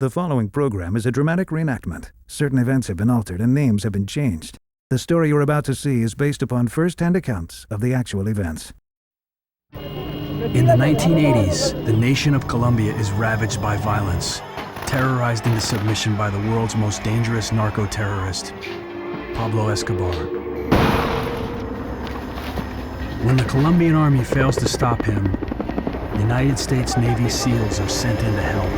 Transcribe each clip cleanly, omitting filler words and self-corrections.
The following program is a dramatic reenactment. Certain events have been altered and names have been changed. The story you're about to see is based upon first-hand accounts of the actual events. In the 1980s, the nation of Colombia is ravaged by violence, terrorized into submission by the world's most dangerous narco-terrorist, Pablo Escobar. When the Colombian army fails to stop him, United States Navy SEALs are sent in to help.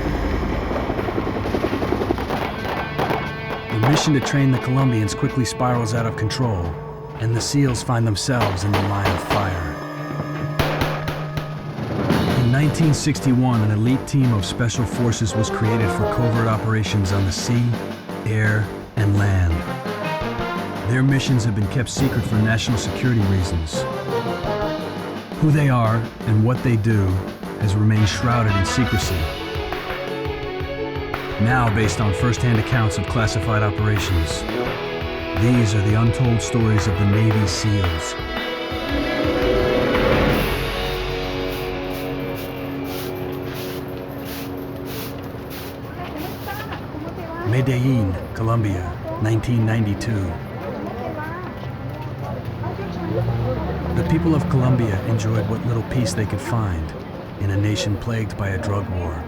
The mission to train the Colombians quickly spirals out of control, and the SEALs find themselves in the line of fire. In 1961, an elite team of special forces was created for covert operations on the sea, air, and land. Their missions have been kept secret for national security reasons. Who they are and what they do has remained shrouded in secrecy. Now based on first-hand accounts of classified operations, these are the untold stories of the Navy SEALs. Medellin, Colombia, 1992. The people of Colombia enjoyed what little peace they could find in a nation plagued by a drug war.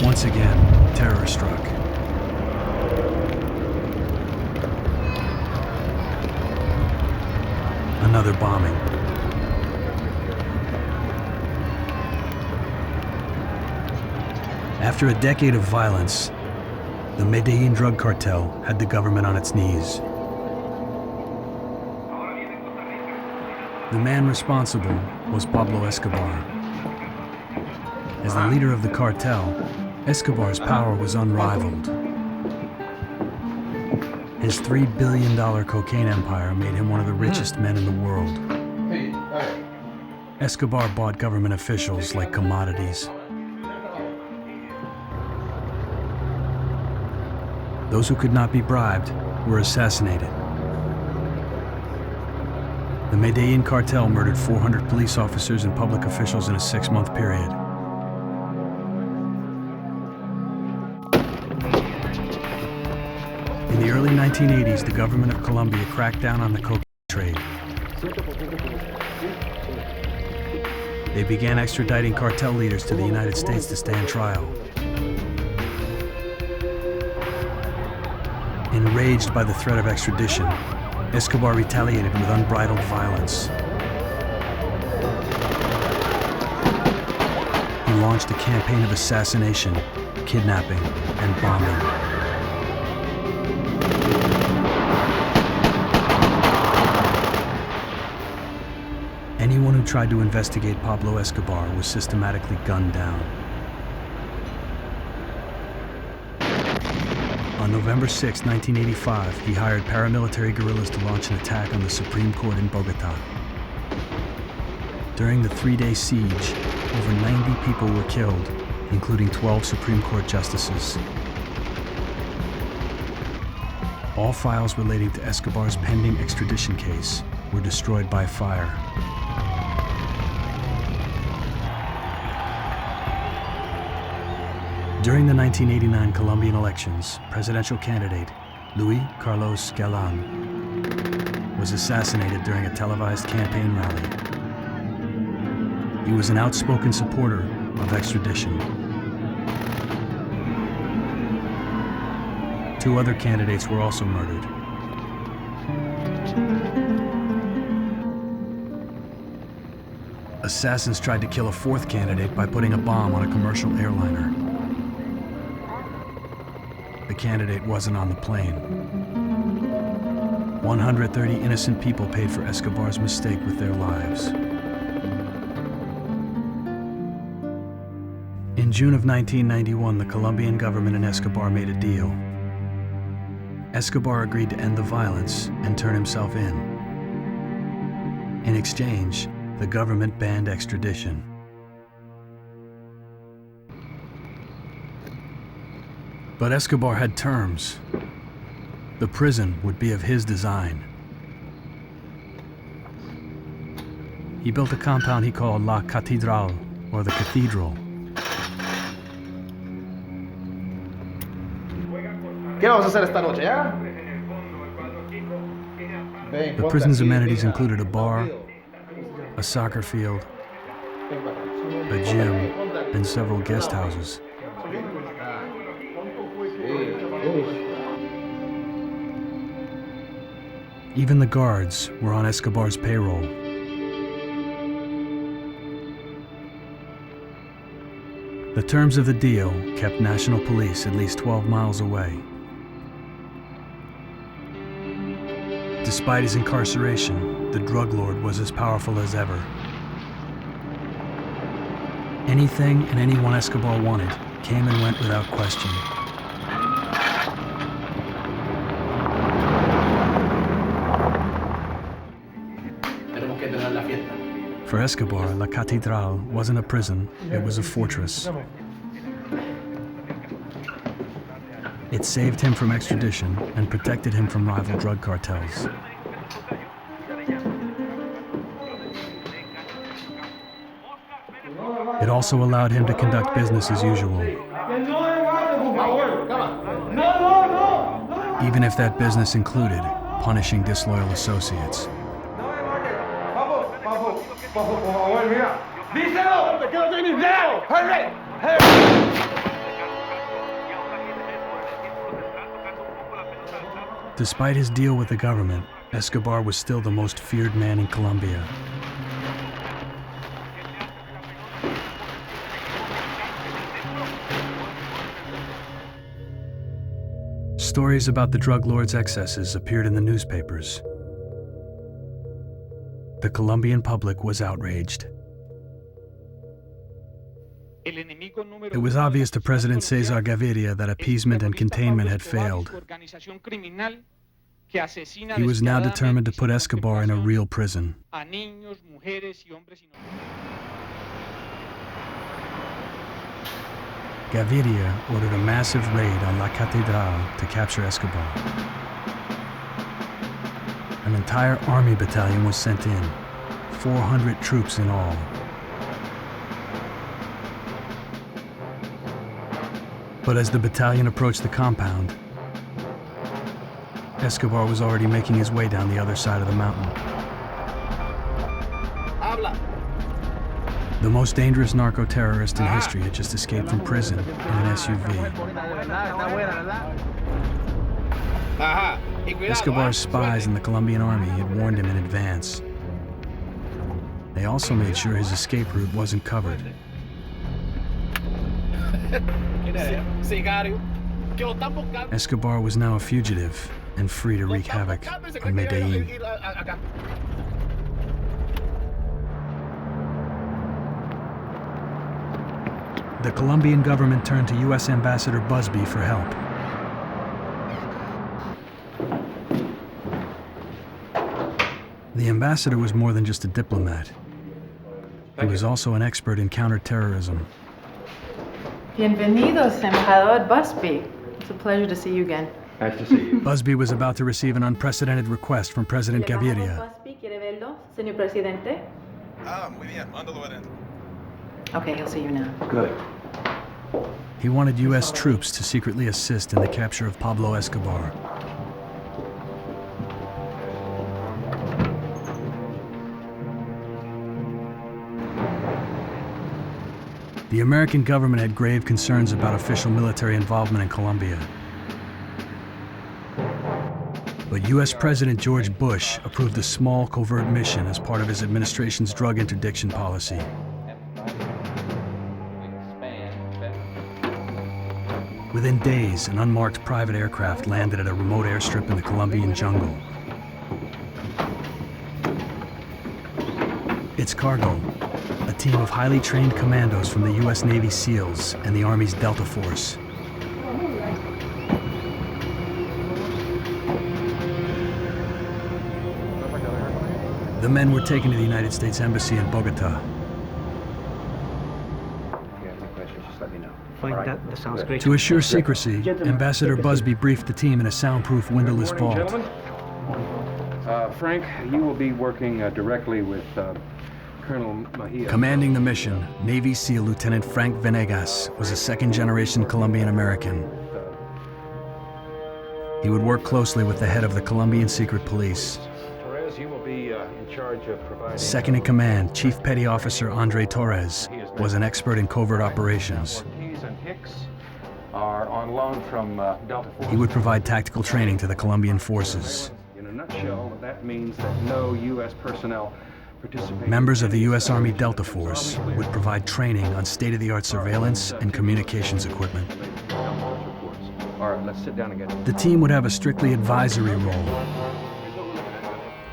Once again, terror struck. Another bombing. After a decade of violence, the Medellin drug cartel had the government on its knees. The man responsible was Pablo Escobar. As the leader of the cartel, Escobar's power was unrivaled. His $3 billion cocaine empire made him one of the richest men in the world. Escobar bought government officials like commodities. Those who could not be bribed were assassinated. The Medellin cartel murdered 400 police officers and public officials in a 6-month period. In the early 1980s, the government of Colombia cracked down on the cocaine trade. They began extraditing cartel leaders to the United States to stand trial. Enraged by the threat of extradition, Escobar retaliated with unbridled violence. He launched a campaign of assassination, kidnapping, and bombing. Anyone who tried to investigate Pablo Escobar was systematically gunned down. On November 6, 1985, he hired paramilitary guerrillas to launch an attack on the Supreme Court in Bogota. During the 3-day siege, over 90 people were killed, including 12 Supreme Court justices. All files relating to Escobar's pending extradition case were destroyed by fire. During the 1989 Colombian elections, presidential candidate Luis Carlos Galán was assassinated during a televised campaign rally. He was an outspoken supporter of extradition. 2 other candidates were also murdered. Assassins tried to kill a 4th candidate by putting a bomb on a commercial airliner. The candidate wasn't on the plane. 130 innocent people paid for Escobar's mistake with their lives. In June of 1991, the Colombian government and Escobar made a deal. Escobar agreed to end the violence and turn himself in. In exchange, the government banned extradition. But Escobar had terms. The prison would be of his design. He built a compound he called La Cathedral, or the Cathedral. ¿Qué vamos a hacer esta noche, ya? The prison's amenities included a bar, a soccer field, a gym, and several guest houses. Even the guards were on Escobar's payroll. The terms of the deal kept national police at least 12 miles away. Despite his incarceration, the drug lord was as powerful as ever. Anything and anyone Escobar wanted came and went without question. For Escobar, La Catedral wasn't a prison, it was a fortress. It saved him from extradition and protected him from rival drug cartels. It also allowed him to conduct business as usual, even if that business included punishing disloyal associates. Despite his deal with the government, Escobar was still the most feared man in Colombia. Stories about the drug lord's excesses appeared in the newspapers. The Colombian public was outraged. It was obvious to President Cesar Gaviria that appeasement and containment had failed. He was now determined to put Escobar in a real prison. Gaviria ordered a massive raid on La Catedral to capture Escobar. An entire army battalion was sent in, 400 troops in all. But as the battalion approached the compound, Escobar was already making his way down the other side of the mountain. The most dangerous narco-terrorist in history had just escaped from prison in an SUV. Escobar's spies in the Colombian army had warned him in advance. They also made sure his escape route wasn't covered. Escobar was now a fugitive and free to wreak havoc on Medellin. The Colombian government turned to U.S. Ambassador Busby for help. The ambassador was more than just a diplomat. He was also an expert in counterterrorism. Bienvenidos, Embajador Busby. It's a pleasure to see you again. Nice to see you. Busby was about to receive an unprecedented request from President Gaviria. Busby, ¿quiere verlo, señor presidente? Muy bien, mándalo adentro. Okay, he'll see you now. Good. He wanted U.S. troops to secretly assist in the capture of Pablo Escobar. The American government had grave concerns about official military involvement in Colombia. But U.S. President George Bush approved a small covert mission as part of his administration's drug interdiction policy. Within days, an unmarked private aircraft landed at a remote airstrip in the Colombian jungle. Its cargo, a team of highly trained commandos from the U.S. Navy SEALs and the Army's Delta Force. The men were taken to the United States Embassy in Bogota. That sounds great. To assure secrecy, Ambassador Busby briefed the team in a soundproof windowless vault. Frank, you will be working directly with Colonel Mejia. Commanding the mission, Navy SEAL Lieutenant Frank Venegas was a second-generation Colombian American. He would work closely with the head of the Colombian Secret Police. Torres, you will be in charge of providing... Second in command, Chief Petty Officer Andre Torres was an expert in covert operations. Ortiz and Hicks are on loan from Delta Force. He would provide tactical training to the Colombian forces. In a nutshell, that means that no U.S. personnel participate... Members of the U.S. Army Delta Force would provide training on state-of-the-art surveillance and communications equipment. All right, let's sit down and get... The team would have a strictly advisory role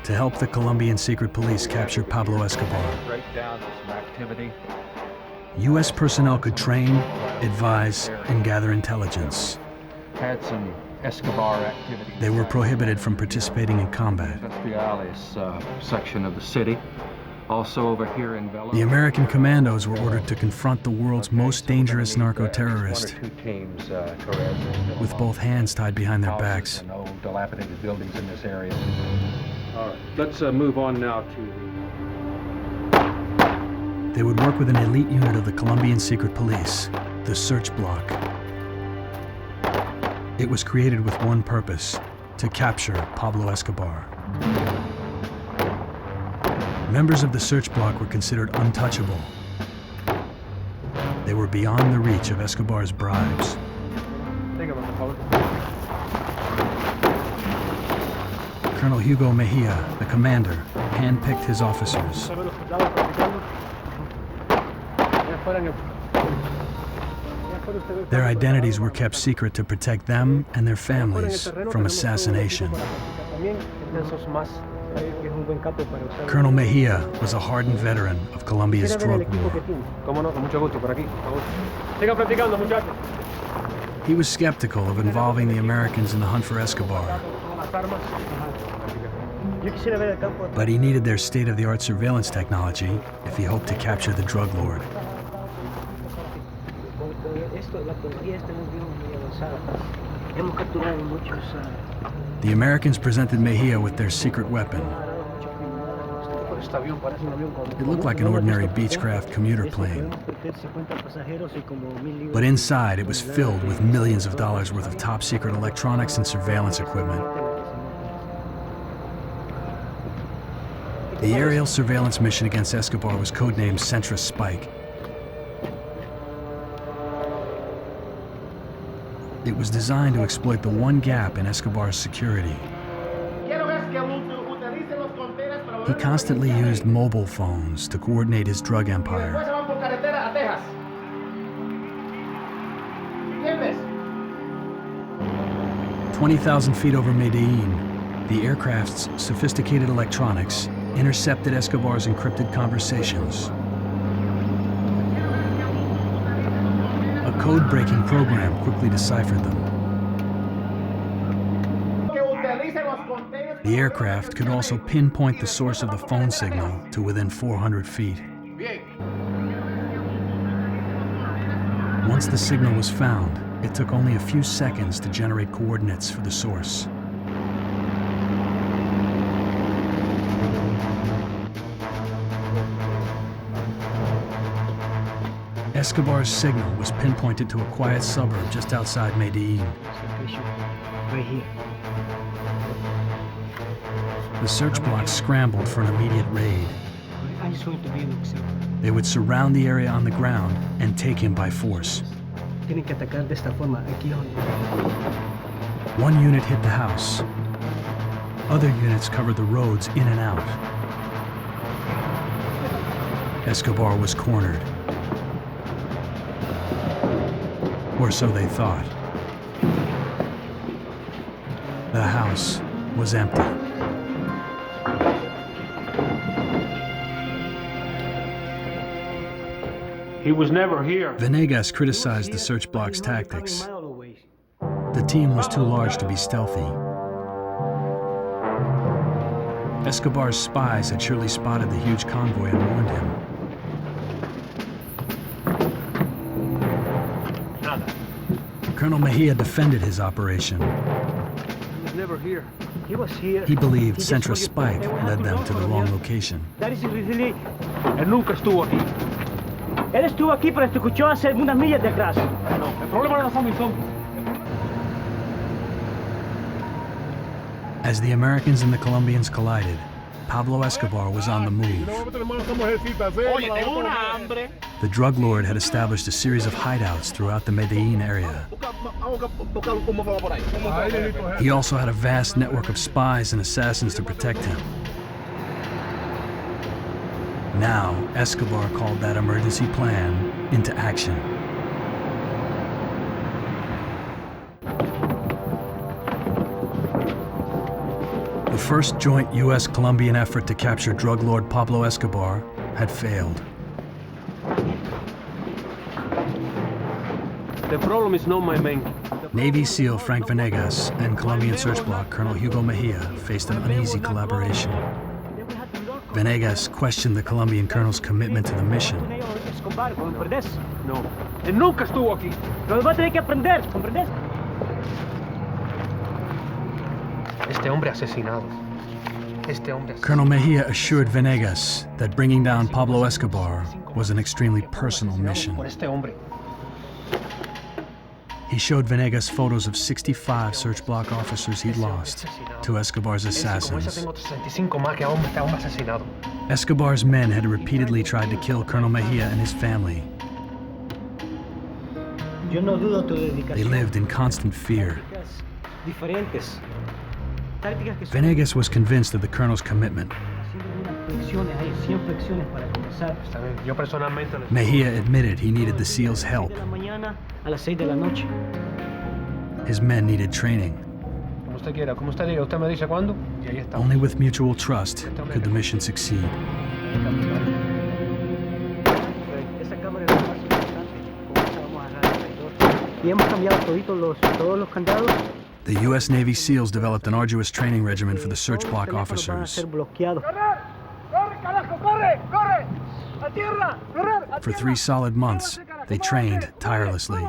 to help the Colombian Secret Police capture Pablo Escobar. Break down some activity. U.S. personnel could train, advise, and gather intelligence. Had some Escobar activity. They were prohibited from participating in combat. Cathedral section of the city. Also over here in Belo. The American commandos were ordered to confront the world's most dangerous narco-terrorist, One or two teams, Torres, with both hands tied behind their backs. and old dilapidated buildings in this area. All right, let's move on now to They would work with an elite unit of the Colombian Secret Police, the Search Block. It was created with one purpose: to capture Pablo Escobar. Members of the Search Block were considered untouchable. They were beyond the reach of Escobar's bribes. Colonel Hugo Mejia, the commander, handpicked his officers. Their identities were kept secret to protect them and their families from assassination. Colonel Mejia was a hardened veteran of Colombia's drug war. He was skeptical of involving the Americans in the hunt for Escobar, but he needed their state-of-the-art surveillance technology if he hoped to capture the drug lord. The Americans presented Mejia with their secret weapon. It looked like an ordinary Beechcraft commuter plane, but inside it was filled with millions of dollars worth of top-secret electronics and surveillance equipment. The aerial surveillance mission against Escobar was codenamed Centra Spike. It was designed to exploit the one gap in Escobar's security. He constantly used mobile phones to coordinate his drug empire. 20,000 feet over Medellin, the aircraft's sophisticated electronics intercepted Escobar's encrypted conversations. A code-breaking program quickly deciphered them. The aircraft could also pinpoint the source of the phone signal to within 400 feet. Once the signal was found, it took only a few seconds to generate coordinates for the source. Escobar's signal was pinpointed to a quiet suburb just outside Medellin. Right here. The search block scrambled for an immediate raid. I just want to be an observer. They would surround the area on the ground and take him by force. Tienen que atacar de esta forma. Aquí. One unit hit the house. Other units covered the roads in and out. Escobar was cornered. Or so they thought. The house was empty. He was never here. Venegas criticized the search block's tactics. The team was too large to be stealthy. Escobar's spies had surely spotted the huge convoy and warned him. Colonel Mejia defended his operation. He was never here. He was here. He believed He just Centra saw you. Spike led them to the wrong location. That is really... Él nunca estuvo aquí. Él estuvo aquí, pero te escuchó hace unas millas de atrás. El problema no son mis hombres. As the Americans and the Colombians collided, Pablo Escobar was on the move. Oye, tengo una hambre. The drug lord had established a series of hideouts throughout the Medellin area. He also had a vast network of spies and assassins to protect him. Now, Escobar called that emergency plan into action. The first joint U.S.-Colombian effort to capture drug lord Pablo Escobar had failed. The problem is not my men. Navy SEAL Frank Venegas and Colombian search block Colonel Hugo Mejia faced an uneasy collaboration. Venegas questioned the Colombian colonel's commitment to the mission. No. Él nunca estuvo aquí. Lo va a tener que aprender, ¿comprendes? Este hombre asesinado. Colonel Mejia assured Venegas that bringing down Pablo Escobar was an extremely personal mission. Por este hombre. He showed Venegas photos of 65 search block officers he'd lost to Escobar's assassins. Escobar's men had repeatedly tried to kill Colonel Mejia and his family. They lived in constant fear. Venegas was convinced of the colonel's commitment. Mejia admitted he needed the SEALs' help. His men needed training. Only with mutual trust could the mission succeed. The U.S. Navy SEALs developed an arduous training regimen for the search block officers. For 3 solid months, they trained tirelessly.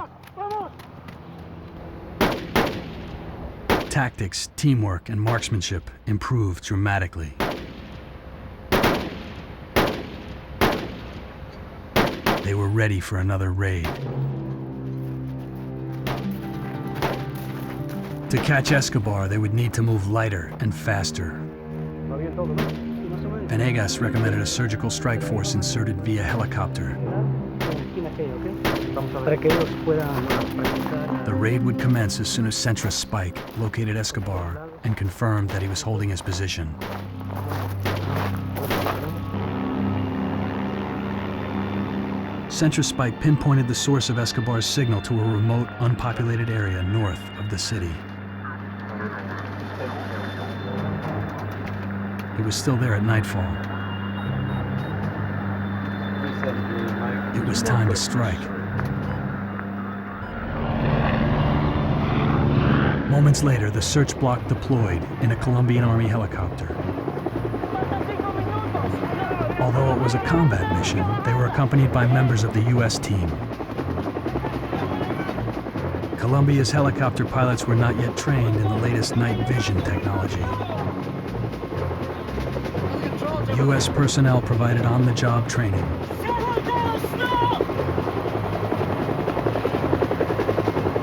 Tactics, teamwork, and marksmanship improved dramatically. They were ready for another raid. To catch Escobar, they would need to move lighter and faster. Venegas recommended a surgical strike force inserted via helicopter. The raid would commence as soon as Centra Spike located Escobar and confirmed that he was holding his position. Centra Spike pinpointed the source of Escobar's signal to a remote, unpopulated area north of the city. He was still there at nightfall. It was time to strike. Moments later, the search block deployed in a Colombian Army helicopter. Although it was a combat mission, they were accompanied by members of the U.S. team. Colombia's helicopter pilots were not yet trained in the latest night vision technology. U.S. personnel provided on-the-job training.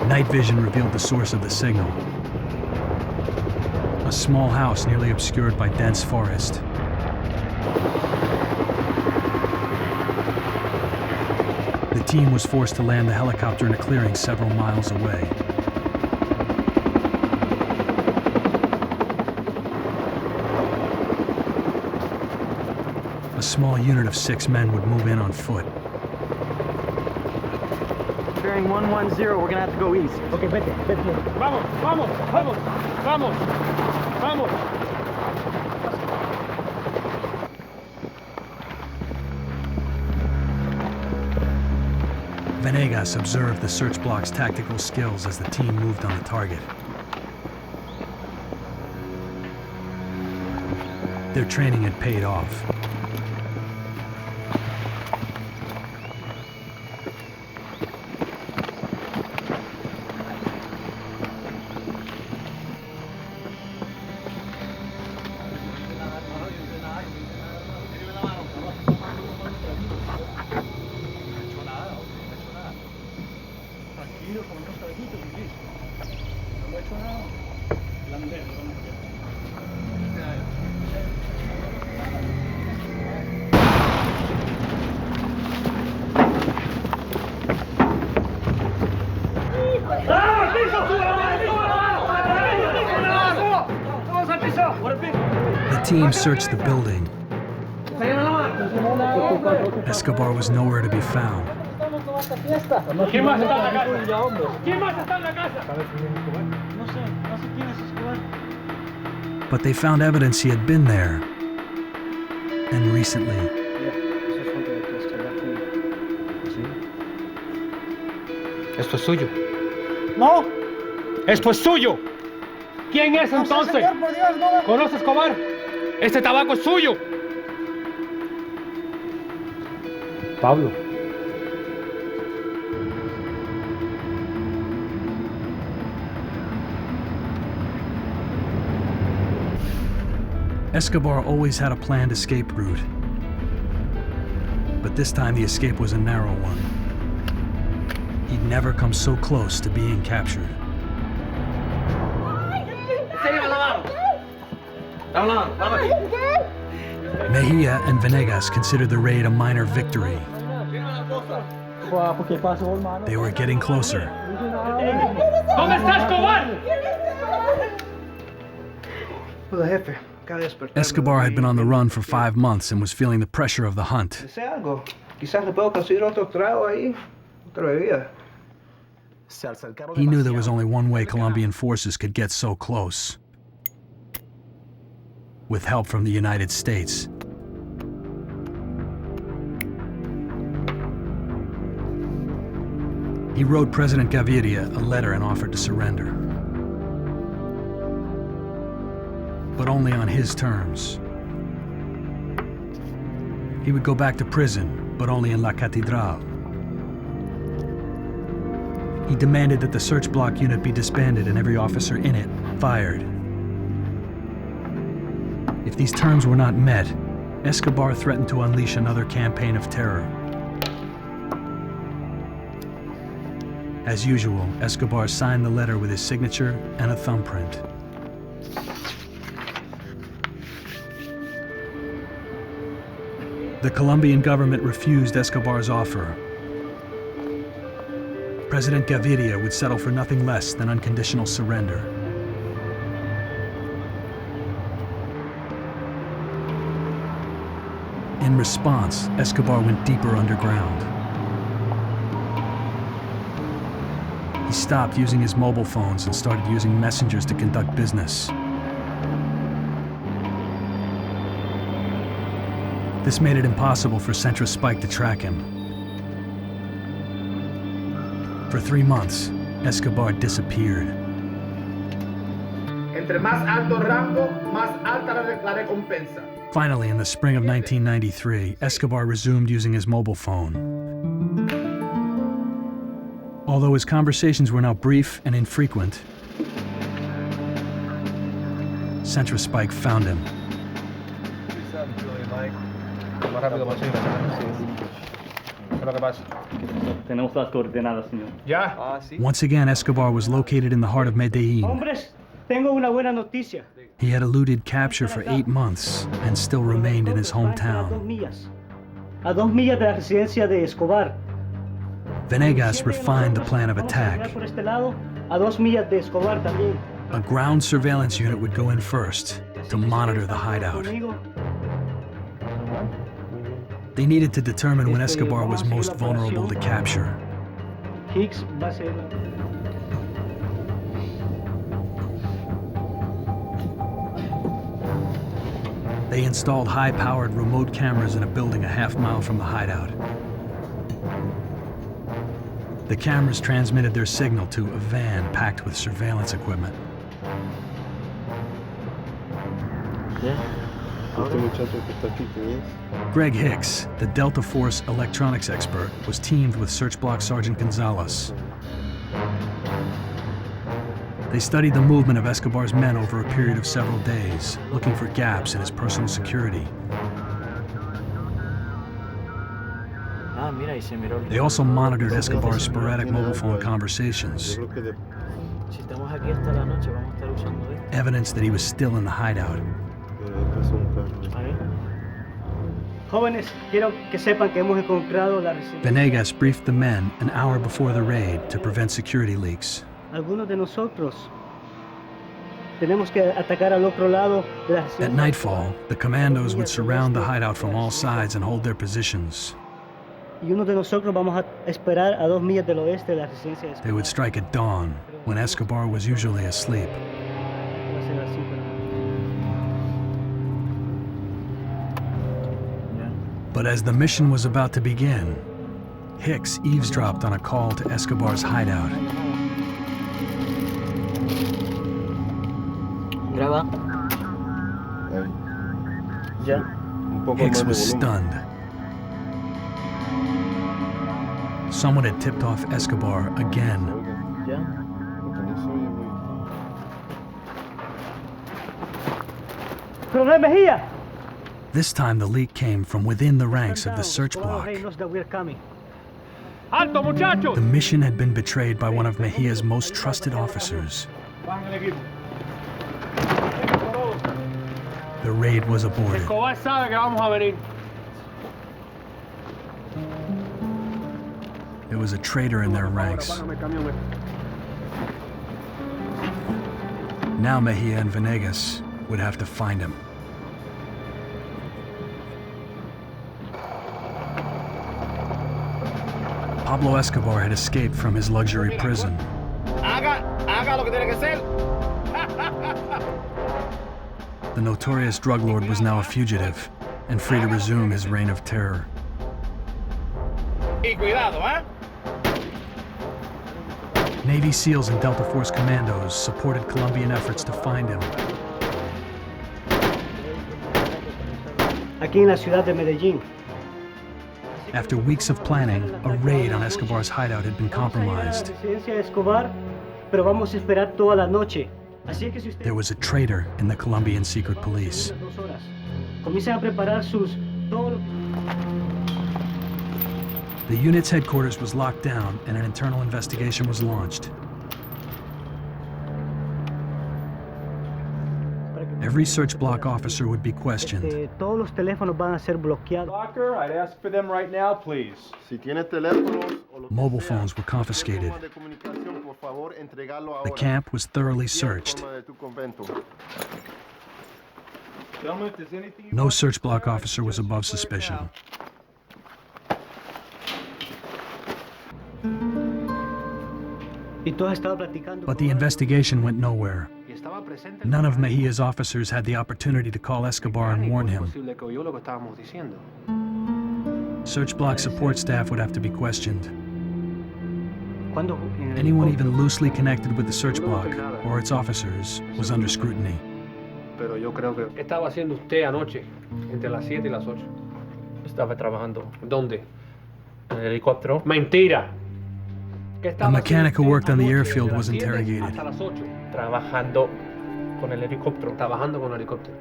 Night vision revealed the source of the signal. A small house nearly obscured by dense forest. The team was forced to land the helicopter in a clearing several miles away. A small unit of 6 men would move in on foot. Bearing 110, we're gonna have to go east. Okay, vete. Vamos, vamos, vamos, vamos, vamos. Venegas observed the search block's tactical skills as the team moved on the target. Their training had paid off. The team searched the building. Escobar was nowhere to be found. ¿Quién más está en la casa? ¿Quién más está en la casa? But they found evidence he had been there. And recently. Esto es suyo. No. ¡Esto es suyo! ¿Quién es entonces? Señor, por Dios, no. ¿Conoce a Escobar? Este tabaco es suyo. Pablo. Escobar always had a planned escape route. But this time the escape was a narrow one. He'd never come so close to being captured. Mejia and Venegas considered the raid a minor victory. They were getting closer. ¿Dónde está Escobar? Hola, jefe. Acaba de despertar. Escobar had been on the run for 5 months and was feeling the pressure of the hunt. Desea algo. Quizás le puedo conseguir otro trago ahí. Otra bebida. He knew there was only one way Colombian forces could get so close. With help from the United States. He wrote President Gaviria a letter and offered to surrender. But only on his terms. He would go back to prison, but only in La Cathedral. He demanded that the search block unit be disbanded and every officer in it fired. If these terms were not met, Escobar threatened to unleash another campaign of terror. As usual, Escobar signed the letter with his signature and a thumbprint. The Colombian government refused Escobar's offer. President Gaviria would settle for nothing less than unconditional surrender. In response, Escobar went deeper underground. He stopped using his mobile phones and started using messengers to conduct business. This made it impossible for Centra Spike to track him. For 3 months, Escobar disappeared. Entre más alto rango, más alta la recompensa. Finally, in the spring of 1993, Escobar resumed using his mobile phone. Although his conversations were now brief and infrequent, Centra Spike found him. Tenemos las coordenadas, señor. Ya. Once again, Escobar was located in the heart of Medellin. Hombres, tengo una buena noticia. He had eluded capture for 8 months and still remained in his hometown. A 2 millas de la residencia de Escobar. Venegas refined the plan of attack. Por este lado, a 2 millas de Escobar también. A ground surveillance unit would go in first to monitor the hideout. They needed to determine when Escobar was most vulnerable to capture. Hicks va a ser. They installed high-powered remote cameras in a building a half-mile from the hideout. The cameras transmitted their signal to a van packed with surveillance equipment. Greg Hicks, the Delta Force electronics expert, was teamed with Search Block Sergeant Gonzalez. They studied the movement of Escobar's men over a period of several days, looking for gaps in his personal security. They also monitored Escobar's sporadic mobile phone conversations, evidence that he was still in the hideout. Jóvenes, quiero que sepan que hemos encontrado la residencia. Venegas briefed the men an hour before the raid to prevent security leaks. Algunos de nosotros tenemos que atacar al otro lado de la residencia. At nightfall, the commandos would surround the hideout from all sides and hold their positions. Y uno de nosotros vamos a esperar a 2 millas del oeste de la residencia. They would strike at dawn, when Escobar was usually asleep. But as the mission was about to begin, Hicks eavesdropped on a call to Escobar's hideout. Graba. Ya. Hicks was stunned. Someone had tipped off Escobar again. Ya. Coronel Mejía. This time the leak came from within the ranks of the search block. ¡Alto, muchachos! The mission had been betrayed by one of Mejia's most trusted officers. The raid was aborted. Escobar sabe que vamos a venir. There was a traitor in their ranks. Now Mejia and Venegas would have to find him. Pablo Escobar had escaped from his luxury prison. Haga lo que tiene que ser. The notorious drug lord was now a fugitive and free to resume his reign of terror. Y cuidado, ¿eh? Navy SEALs and Delta Force commandos supported Colombian efforts to find him. Aquí en la ciudad de Medellin. After weeks of planning, a raid on Escobar's hideout had been compromised. There was a traitor in the Colombian secret police. The unit's headquarters was locked down and an internal investigation was launched. Every search block officer would be questioned. Locker, I'd ask for them right now, please. Mobile phones were confiscated. The camp was thoroughly searched. Gentlemen, if there's anything you No want- search block officer was above suspicion. But the investigation went nowhere. None of Mejia's officers had the opportunity to call Escobar and warn him. Search block support staff would have to be questioned. Anyone even loosely connected with the search block or its officers was under scrutiny. ¿Qué estaba haciendo usted anoche, entre las 7 y las 8? Estaba trabajando ¿Dónde? en el helicóptero. Mentira. ¿Qué A estaba mechanic who haciendo worked on the usted airfield anoche, was de las 7 interrogated. hasta las 8? Trabajando con el helicóptero. Trabajando con el helicóptero.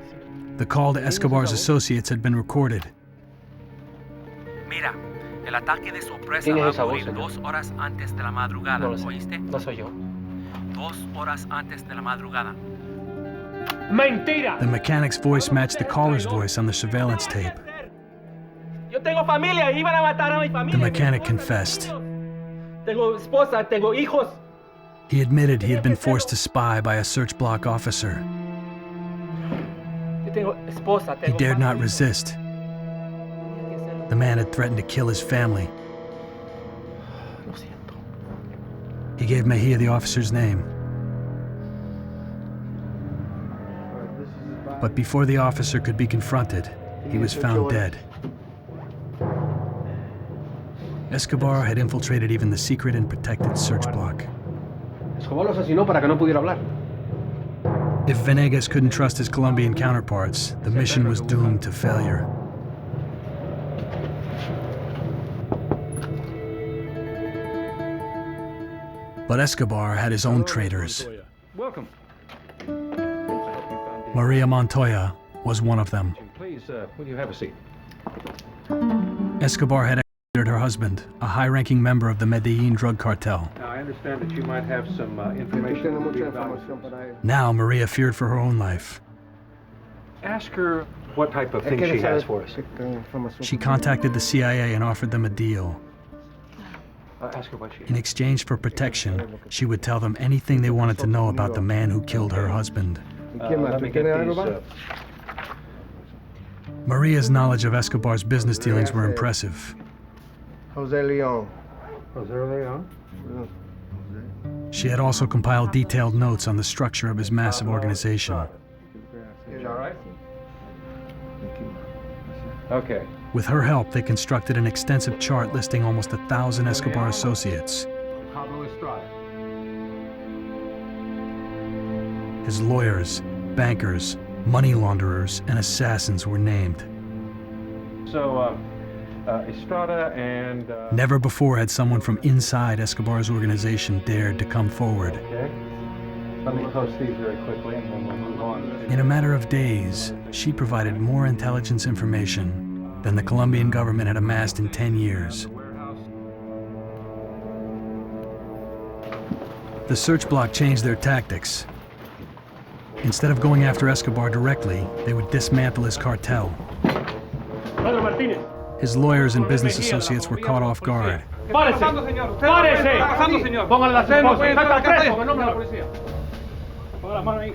The call to Escobar's associates had been recorded. Mira, el ataque de sorpresa ¿Quién es va a esa voz, ocurrir señor? 2 horas antes de la madrugada, No lo sé. ¿oíste? No soy yo. 2 horas antes de la madrugada. ¡Mentira! The mechanic's voice matched the caller's voice on the surveillance tape. Yo tengo familia, iban a matar a mi familia. The mechanic confessed. Tengo esposa, tengo hijos. He admitted he had been forced to spy by a search block officer. Yo tengo esposa, He tengo dared not familia. resist. The man had threatened to kill his family. Lo siento. He gave Mejia the officer's name. But before the officer could be confronted, he was found dead. Escobar had infiltrated even the secret and protected search block. Escobar lo asesinó para que no pudiera hablar. If Venegas couldn't trust his Colombian counterparts, the mission was doomed to failure. But Escobar had his own traitors. Welcome. Maria Montoya was one of them. Please, will you have a seat? Escobar had executed her husband, a high-ranking member of the Medellin drug cartel. Now, I understand that you might have some information that would be valuable. Now Maria feared for her own life. Ask her what type of thing she has for us. She contacted the CIA and offered them a deal. Ask her what she has. In exchange for protection, she would tell them anything they wanted to know about the man who killed her husband. Let me get these. Maria's knowledge of Escobar's business dealings were impressive. Jose Leon. Jose Leon? She had also compiled detailed notes on the structure of his massive organization. Is all right? Okay. With her help, they constructed an extensive chart listing almost 1,000 Escobar associates. Pablo Escobar. His lawyers, bankers, money launderers, and assassins were named. So, Estrada and... Never before had someone from inside Escobar's organization dared to come forward. Okay. Let me post these very quickly and then we'll move on. In a matter of days, she provided more intelligence information than the Colombian government had amassed in 10 years. The search block changed their tactics. Instead of going after Escobar directly, they would dismantle his cartel. His lawyers and business associates were caught off guard. ¡Párese! ¡Párese! Póngale las esposas. ¡Salga preso! ¡En nombre de la policía! Ponga las manos ahí.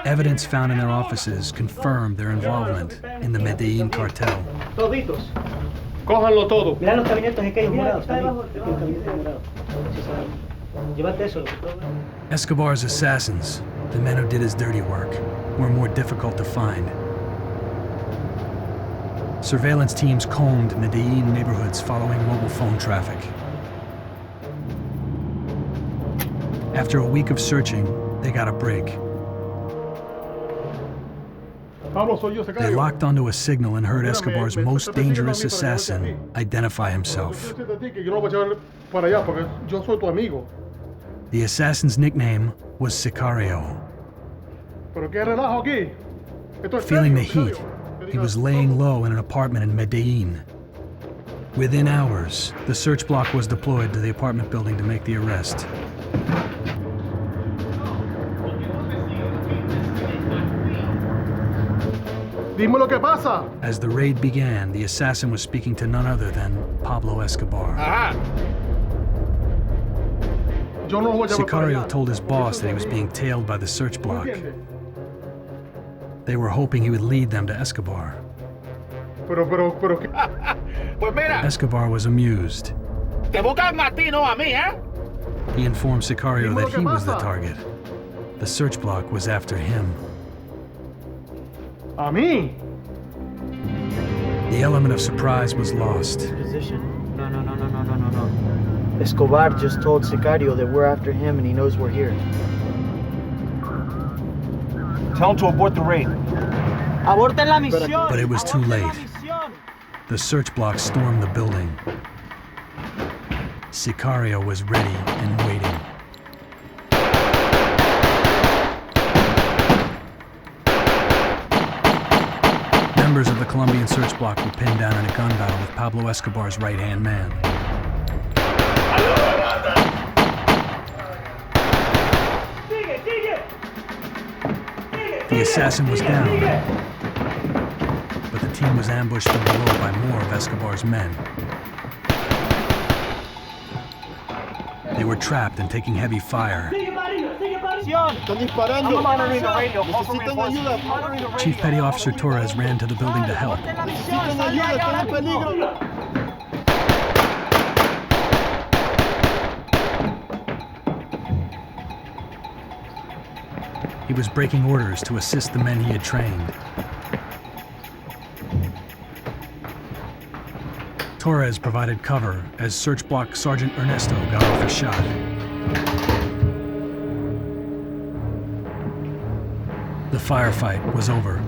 Evidence found in their offices confirmed their involvement in the Medellin cartel. Toditos. Cójanlo todo. Mirá los gabinetes aquellos morados también. Los gabinetes morados. Sí, señor. Llévate eso. Escobar's assassins, the men who did his dirty work, were more difficult to find. Surveillance teams combed Medellin neighborhoods following mobile phone traffic. After a week of searching, they got a break. They locked onto a signal and heard Escobar's most dangerous assassin identify himself. The assassin's nickname was Sicario. Feeling the heat, he was laying low in an apartment in Medellin. Within hours, the search block was deployed to the apartment building to make the arrest. As the raid began, the assassin was speaking to none other than Pablo Escobar. Sicario told his boss that he was being tailed by the search block. They were hoping he would lead them to Escobar. Escobar was amused. He informed Sicario that he was the target. The search block was after him. The element of surprise was lost. Position. No. Escobar just told Sicario that we're after him and he knows we're here. Tell him to abort the raid. Aborten la misión. But it was too late. The search block stormed the building. Sicario was ready and waiting. Members of the Colombian search block were pinned down in a gun battle with Pablo Escobar's right-hand man. The assassin was down, but the team was ambushed from below by more of Escobar's men. They were trapped and taking heavy fire. Chief Petty Officer Torres ran to the building to help. He was breaking orders to assist the men he had trained. Torres provided cover as search block Sergeant Ernesto got off a shot. firefight was over.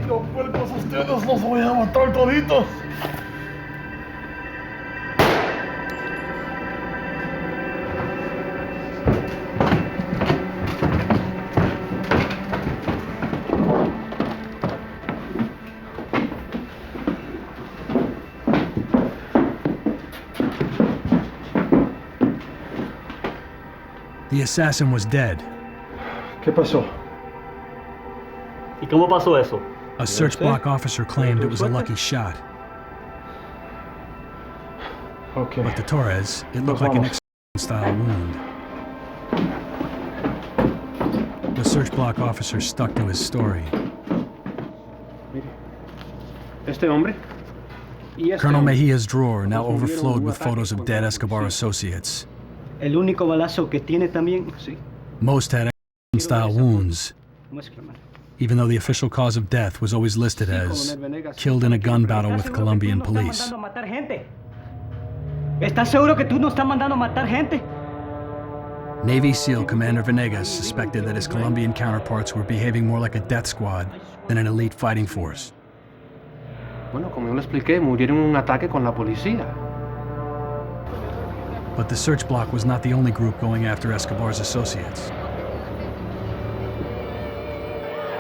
Los puercos ustedes los voy a matar toditos. The assassin was dead. ¿Qué pasó? ¿Y cómo pasó eso? A search block officer claimed it was a lucky shot. Okay. But to Torres, it looked like an X-style wound. The search block officer stuck to his story. Este hombre. Colonel Mejia's drawer now overflowed with photos of dead Escobar associates. El único balazo que tiene también, sí. Most had X-style wounds, even though the official cause of death was always listed as killed in a gun battle with Colombian police. ¿Estás seguro que tú no estás mandando a matar gente? Navy SEAL Commander Venegas suspected that his Colombian counterparts were behaving more like a death squad than an elite fighting force. Bueno, como yo le expliqué, murieron en un ataque con la policía. But the search block was not the only group going after Escobar's associates.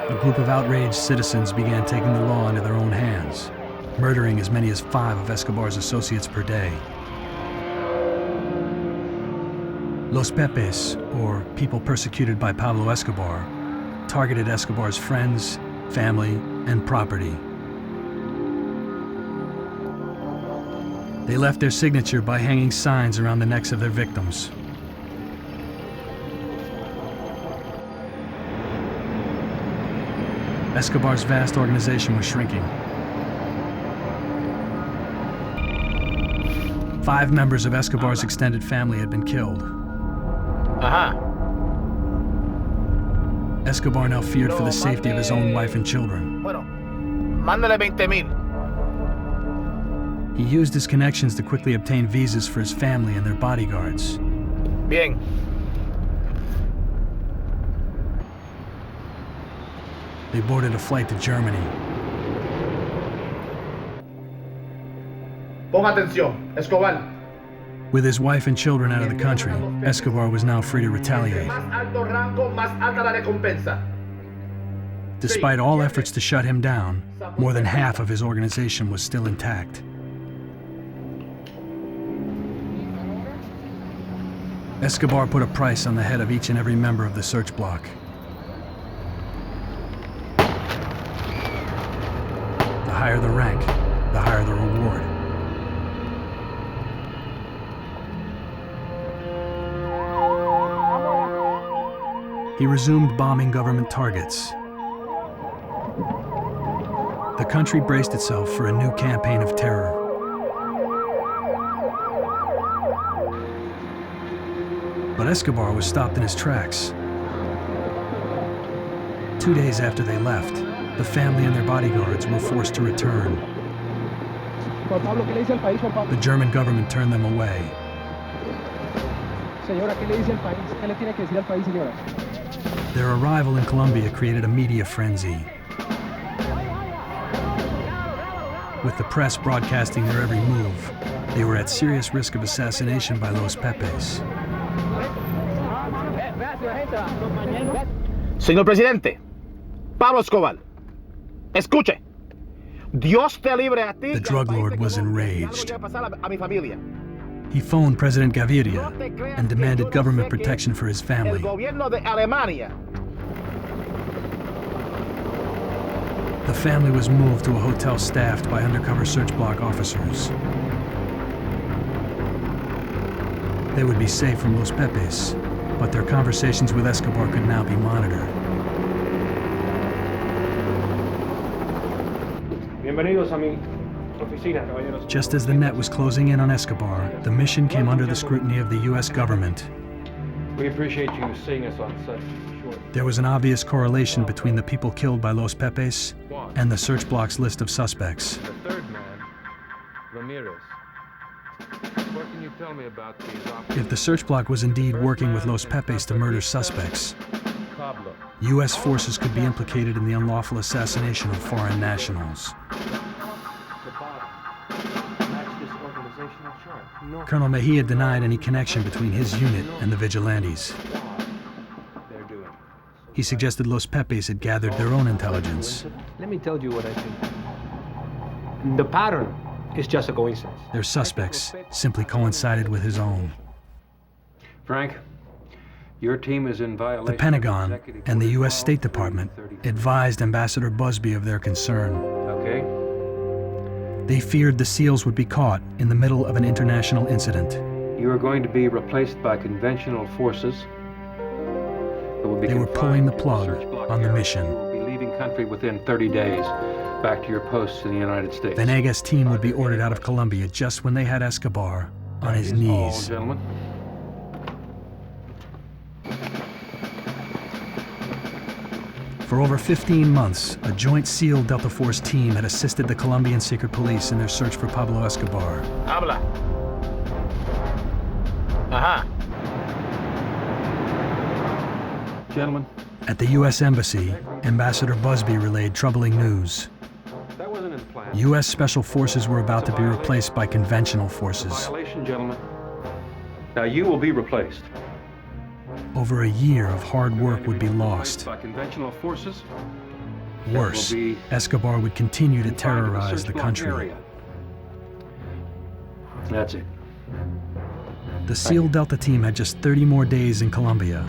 A group of outraged citizens began taking the law into their own hands, murdering as many as 5 of Escobar's associates per day. Los Pepes, or people persecuted by Pablo Escobar, targeted Escobar's friends, family, and property. They left their signature by hanging signs around the necks of their victims. Escobar's vast organization was shrinking. 5 members of Escobar's extended family had been killed. Escobar now feared for the safety of his own wife and children. Bueno, mándale 20,000. He used his connections to quickly obtain visas for his family and their bodyguards. Bien. They boarded a flight to Germany. Ponga atención, Escobar. With his wife and children out of the country, Escobar was now free to retaliate. Más alto rango, más alta la recompensa. Despite all efforts to shut him down, more than half of his organization was still intact. Escobar put a price on the head of each and every member of the search block. The higher the rank, the higher the reward. He resumed bombing government targets. The country braced itself for a new campaign of terror. But Escobar was stopped in his tracks. 2 days after they left, the family and their bodyguards were forced to return. The German government turned them away. Their arrival in Colombia created a media frenzy, with the press broadcasting their every move. They were at serious risk of assassination by Los Pepes. Señor Presidente, Pablo Escobar, escuche. Dios te libre a ti. The drug lord was enraged. A mi familia. He phoned President Gaviria and demanded government protection for his family. El gobierno de Alemania. The family was moved to a hotel staffed by undercover search block officers. They would be safe from Los Pepes, but their conversations with Escobar could now be monitored. Bienvenidos a mi oficina, caballeros. Just as the net was closing in on Escobar, the mission came under the scrutiny of the U.S. government. We appreciate you seeing us on such short. There was an obvious correlation between the people killed by Los Pepes and the search block's list of suspects. The third man, Ramirez. me about these officers. If the search block was indeed working with Los Pepes to murder suspects, Pablo. U.S. forces could be implicated in the unlawful assassination of foreign nationals. The bottom. Match this organizational chart. No. Colonel Mejia denied any connection between his unit and the vigilantes. They're doing. He suggested Los Pepes had gathered their own intelligence. Let me tell you what I think. The pattern is just a coincidence. Their suspects simply coincided with his own. Frank, your team is in violation. The Pentagon and the U.S. State Department advised Ambassador Busby of their concern. Okay. They feared the SEALs would be caught in the middle of an international incident. You are going to be replaced by conventional forces. They were pulling the plug on the mission. You will be leaving country within 30 days, back to your posts in the United States. Venegas' team would be ordered out of Colombia just when they had Escobar on his knees. All, gentlemen. For over 15 months, a joint SEAL Delta Force team had assisted the Colombian secret police in their search for Pablo Escobar. Habla. Ajá. Gentlemen. At the U.S. Embassy, Ambassador Busby relayed troubling news. That wasn't in the plan. U.S. Special Forces were about to be replaced by conventional forces. Violation, gentlemen. Now you will be replaced. Over a year of hard work would be lost. By conventional forces. Worse, Escobar would continue to terrorize the country. That's it. The SEAL Delta team had just 30 more days in Colombia.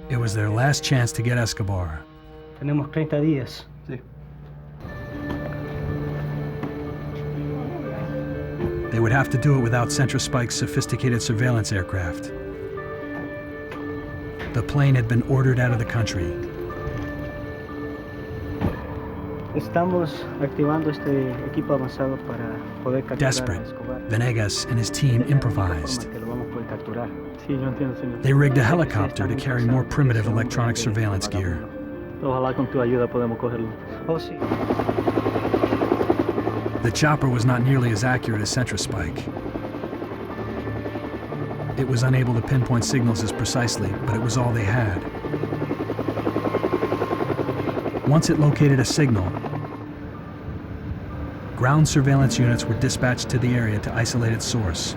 It was their last chance to get Escobar. Tenemos 30 días. Sí. They would have to do it without Centrospike's sophisticated surveillance aircraft. The plane had been ordered out of the country. Estamos activando este equipo avanzado para poder capturar Desperate, a Escobar. Venegas and his team improvised. Que lo vamos a poder capturar. Sí, yo entiendo, señor. They rigged a helicopter to carry more primitive electronic surveillance gear. Ojalá con tu ayuda podemos cogerlo. Oh, sí. The chopper was not nearly as accurate as Centrospike. It was unable to pinpoint signals as precisely, but it was all they had. Once it located a signal, ground surveillance units were dispatched to the area to isolate its source.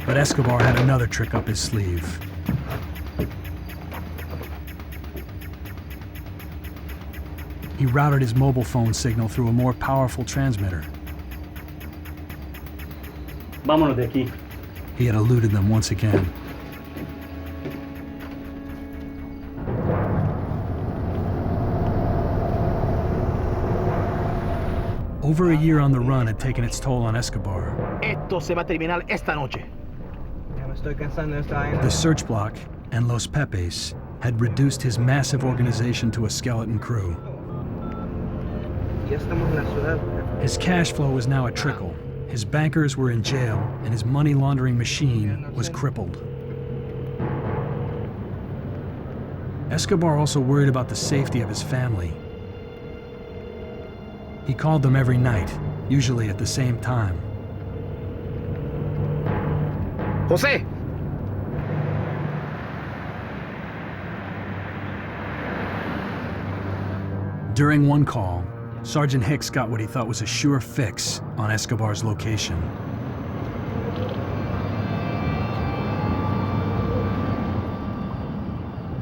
But Escobar had another trick up his sleeve. He routed his mobile phone signal through a more powerful transmitter. Vámonos de aquí. He had eluded them once again. Over a year on the run had taken its toll on Escobar. Esto se va a terminar esta noche. Ya me estoy cansando de esta vaina. The search block and Los Pepes had reduced his massive organization to a skeleton crew. Ya estamos en la ciudad. His cash flow was now a trickle. His bankers were in jail, and his money laundering machine was crippled. Escobar also worried about the safety of his family. He called them every night, usually at the same time. José. During one call, Sergeant Hicks got what he thought was a sure fix on Escobar's location.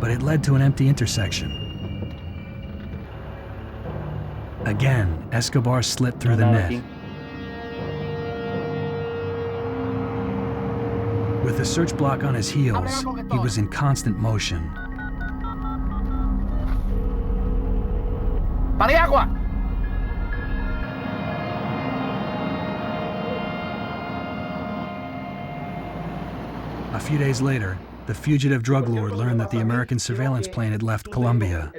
But it led to an empty intersection. Again, Escobar slipped through the net. With the search block on his heels, he was in constant motion. ¡Paniagua! A few days later, the fugitive drug lord learned that the American surveillance plane had left Colombia.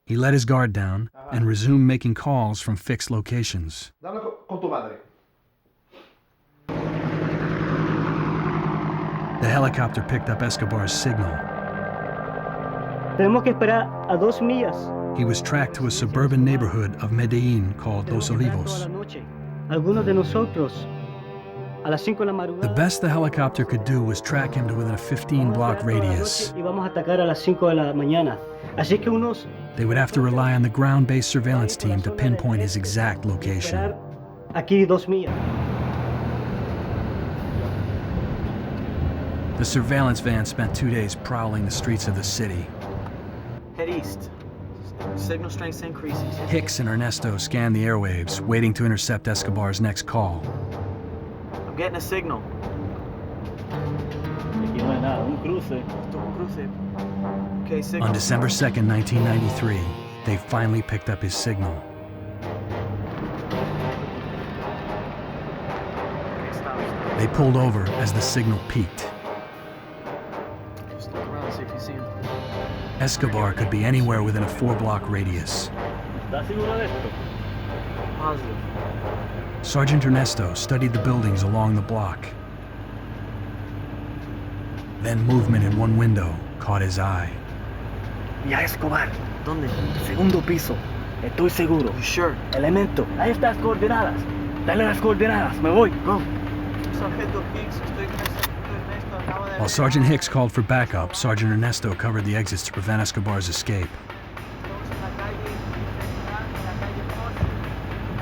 He let his guard down and resumed making calls from fixed locations. The helicopter picked up Escobar's signal. Tenemos que esperar a 2 millas. He was tracked to a suburban neighborhood of Medellin called Los Olivos. Algunos de nosotros a las 5 de la madrugada. The best the helicopter could do was track him to within a 15-block radius. Y vamos a atacar a las 5 de la mañana. Así que unos They would have to rely on the ground-based surveillance team to pinpoint his exact location. aquí 2 millas. The surveillance van spent 2 days prowling the streets of the city. Head east. Signal strength increases. Hicks and Ernesto scanned the airwaves, waiting to intercept Escobar's next call. I'm getting a signal. Okay, signal. On December 2nd, 1993, they finally picked up his signal. They pulled over as the signal peaked. Just look around, see if you see him. Escobar could be anywhere within a 4-block radius. Positive. Sergeant Ernesto studied the buildings along the block. Then movement in one window caught his eye. Ya Escobar. ¿Dónde? Segundo piso. Estoy seguro. You sure? Elemento. Ahí están las coordenadas. Dale las coordenadas. Me voy. Go. While Sergeant Hicks called for backup, Sergeant Ernesto covered the exits to prevent Escobar's escape.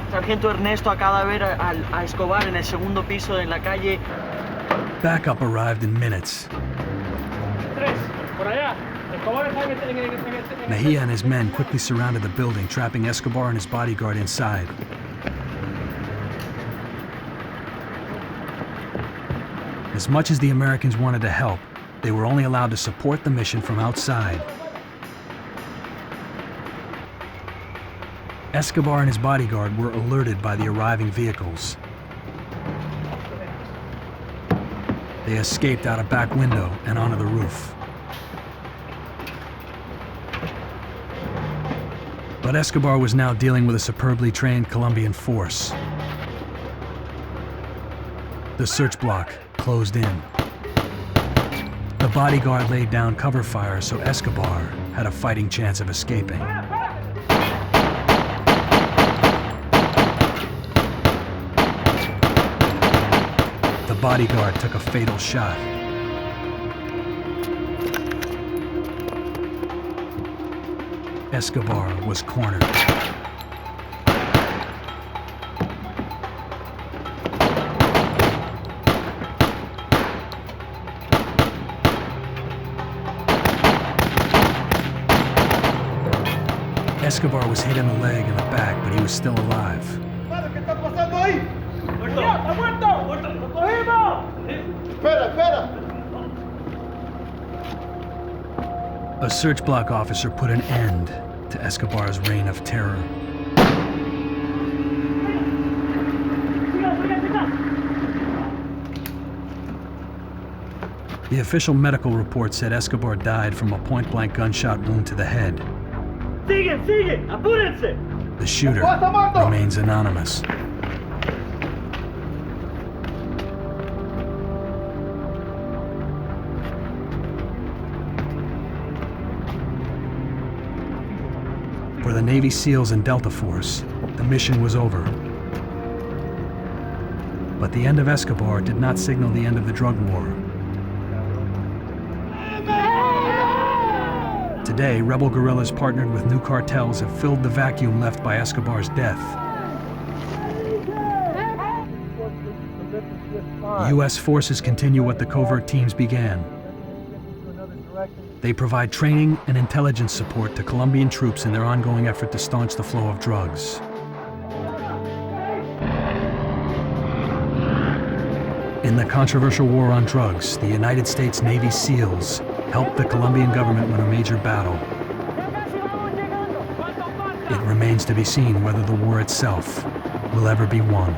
Sargento Ernesto acaba de ver a Escobar en el segundo piso en la calle. Backup arrived in minutes. Mejia and his men quickly surrounded the building, trapping Escobar and his bodyguard inside. As much as the Americans wanted to help, they were only allowed to support the mission from outside. Escobar and his bodyguard were alerted by the arriving vehicles. They escaped out a back window and onto the roof. But Escobar was now dealing with a superbly trained Colombian force. The search block closed in. The bodyguard laid down cover fire so Escobar had a fighting chance of escaping. The bodyguard took a fatal shot. Escobar was cornered. Escobar was hit in the leg and the back, but he was still alive. A search block officer put an end to Escobar's reign of terror. The official medical report said Escobar died from a point-blank gunshot wound to the head. The shooter remains anonymous. For the Navy SEALs and Delta Force, the mission was over. But the end of Escobar did not signal the end of the drug war. Today, rebel guerrillas partnered with new cartels have filled the vacuum left by Escobar's death. U.S. forces continue what the covert teams began. They provide training and intelligence support to Colombian troops in their ongoing effort to staunch the flow of drugs. In the controversial war on drugs, the United States Navy SEALs helped the Colombian government win a major battle. It remains to be seen whether the war itself will ever be won.